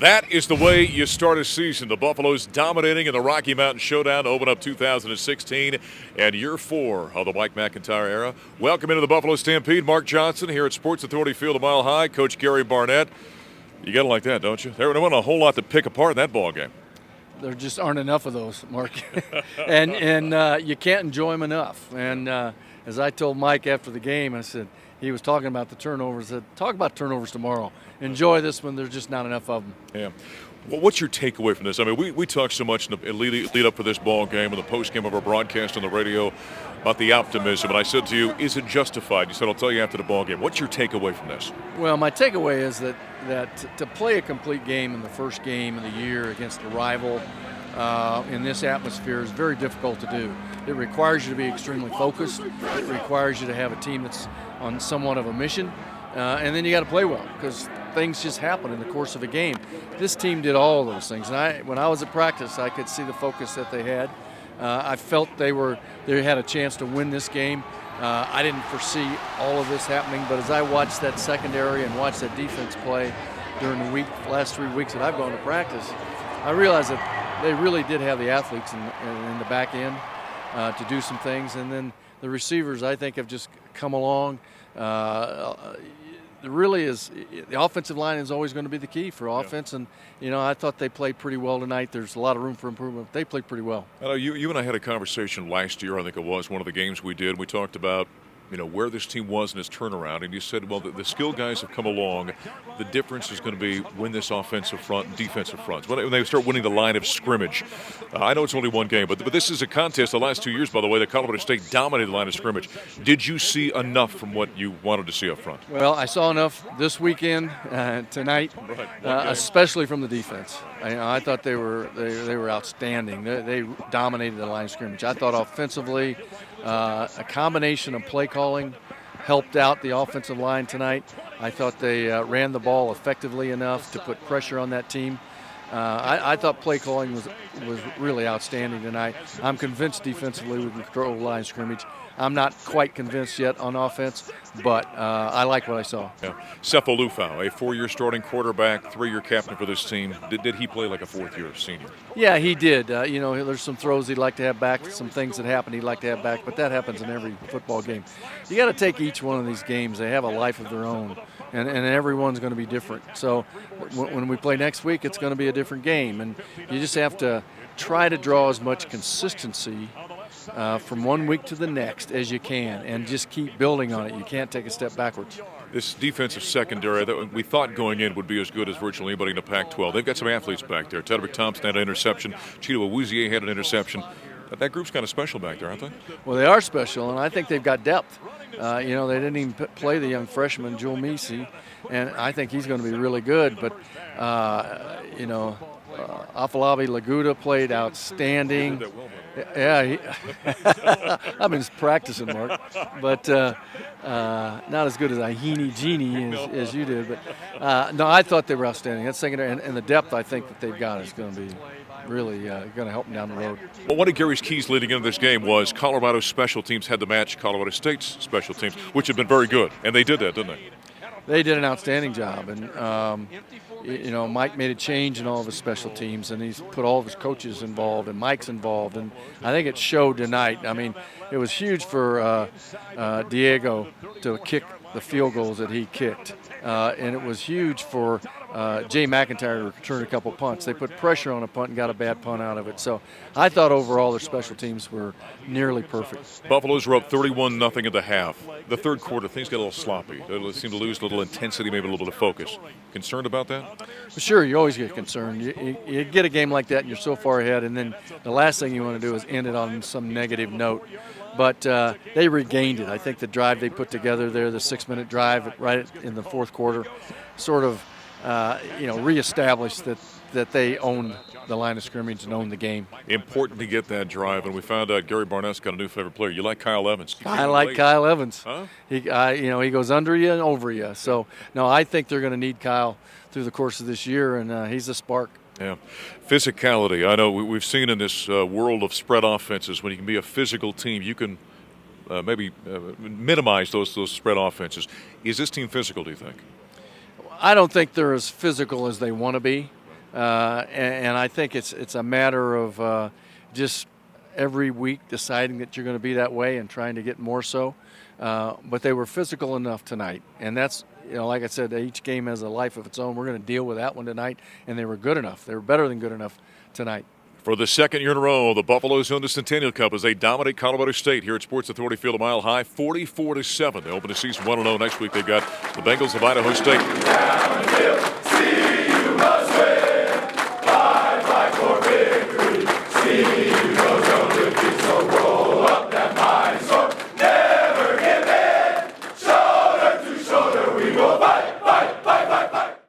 That is the way you start a season. The Buffaloes dominating in the Rocky Mountain Showdown to open up 2016 and year 4 of the Mike McIntyre era. Welcome into the Buffalo Stampede. Mark Johnson here at Sports Authority Field a mile high. Coach Gary Barnett. You got to like that, don't you? There wasn't a whole lot to pick apart in that ball game. There just aren't enough of those, Mark. and you can't enjoy them enough. And as I told Mike after the game, I said, he was talking about the turnovers. I said, talk about turnovers tomorrow. Enjoy this one. There's just not enough of them. Yeah. Well, what's your takeaway from this? I mean, we talked so much in the lead up for this ball game and the postgame of our broadcast on the radio about the optimism. And I said to you, is it justified? You said, I'll tell you after the ball game. What's your takeaway from this? Well, my takeaway is that to play a complete game in the first game of the year against a rival in this atmosphere is very difficult to do. It requires you to be extremely focused. It requires you to have a team that's on somewhat of a mission. And then you got to play well because things just happen in the course of a game. This team did all of those things. And when I was at practice, I could see the focus that they had. I felt they had a chance to win this game. I didn't foresee all of this happening, but as I watched that secondary and watched that defense play during the last 3 weeks that I've gone to practice, I realized that they really did have the athletes in the back end to do some things. And then the receivers, I think, have just come along. Really is the offensive line is always going to be the key for offense, and I thought they played pretty well tonight. There's a lot of room for improvement. But they played pretty well. I know you and I had a conversation last year. I think it was one of the games we did. We talked about where this team was in its turnaround, and you said, well, the skill guys have come along. The difference is going to be when this offensive front and defensive fronts, when they start winning the line of scrimmage. I know it's only one game, but this is a contest. The last 2 years, by the way, that Colorado State dominated the line of scrimmage. Did you see enough from what you wanted to see up front? Well, I saw enough this weekend, tonight, especially from the defense. I thought they were outstanding. They dominated the line of scrimmage. I thought offensively, a combination of play calling helped out the offensive line tonight. I thought they ran the ball effectively enough to put pressure on that team. I thought play calling was really outstanding tonight. I'm convinced defensively we can control the line of scrimmage. I'm not quite convinced yet on offense, but I like what I saw. Yeah. Sefo Lufau, a 4-year starting quarterback, 3-year captain for this team. Did he play like a 4th-year senior? Yeah, he did. There's some throws he'd like to have back, some things that happen he'd like to have back, but that happens in every football game. You got to take each one of these games. They have a life of their own, and everyone's going to be different. So when we play next week, it's going to be a different game, and you just have to try to draw as much consistency from 1 week to the next as you can, and just keep building on it. You can't take a step backwards. This defensive secondary that we thought going in would be as good as virtually anybody in the Pac-12. They've got some athletes back there. Tedrick Thompson had an interception. Cheeto Awuzie had an interception. That group's kind of special back there, aren't they? Well, they are special, and I think they've got depth. They didn't even play the young freshman, Jewel Misi, and I think he's going to be really good. But, Afalabi Laguda played outstanding. Yeah, I've been practicing, Mark, but not as good as Ahini Genie as you did. But no, I thought they were outstanding. That secondary and the depth I think that they've got is going to be really going to help them down the road. Well, one of Gary's keys leading into this game was Colorado's special teams had to match Colorado State's special teams, which have been very good, and they did that, didn't they? They did an outstanding job, and Mike made a change in all of his special teams, and he's put all of his coaches involved, and Mike's involved, and I think it showed tonight. I mean, it was huge for Diego to kick the field goals that he kicked, and it was huge for Jay McIntyre to return a couple punts. They put pressure on a punt and got a bad punt out of it. So I thought overall their special teams were nearly perfect. Buffaloes were up 31-0 at the half. The third quarter, things got a little sloppy. They seemed to lose a little intensity, maybe a little bit of focus. Concerned about that? Sure, you always get concerned. You get a game like that and you're so far ahead, and then the last thing you want to do is end it on some negative note. But they regained it. I think the drive they put together there, the 6-minute drive right in the fourth quarter, sort of reestablished that they owned the line of scrimmage and owned the game. Important to get that drive, and we found out Gary Barnett's got a new favorite player. You like Kyle Evans? I like Kyle Evans. Huh? He goes under you and over you. So no, I think they're going to need Kyle through the course of this year, and he's a spark. Yeah. Physicality. I know we've seen in this world of spread offenses, when you can be a physical team, you can maybe minimize those spread offenses. Is this team physical, do you think? I don't think they're as physical as they want to be. And I think it's a matter of just every week deciding that you're going to be that way and trying to get more so. But they were physical enough tonight, and that's, like I said, each game has a life of its own. We're going to deal with that one tonight, and they were good enough. They were better than good enough tonight. For the second year in a row, the Buffaloes win the Centennial Cup as they dominate Colorado State here at Sports Authority Field a Mile High, 44-7. They open the season 1-0. Next week they've got the Bengals of Idaho State. Downhill, see you must win. Fight for victory. See you must win. So roll up that mighty sword. Never give in. Shoulder to shoulder we will fight.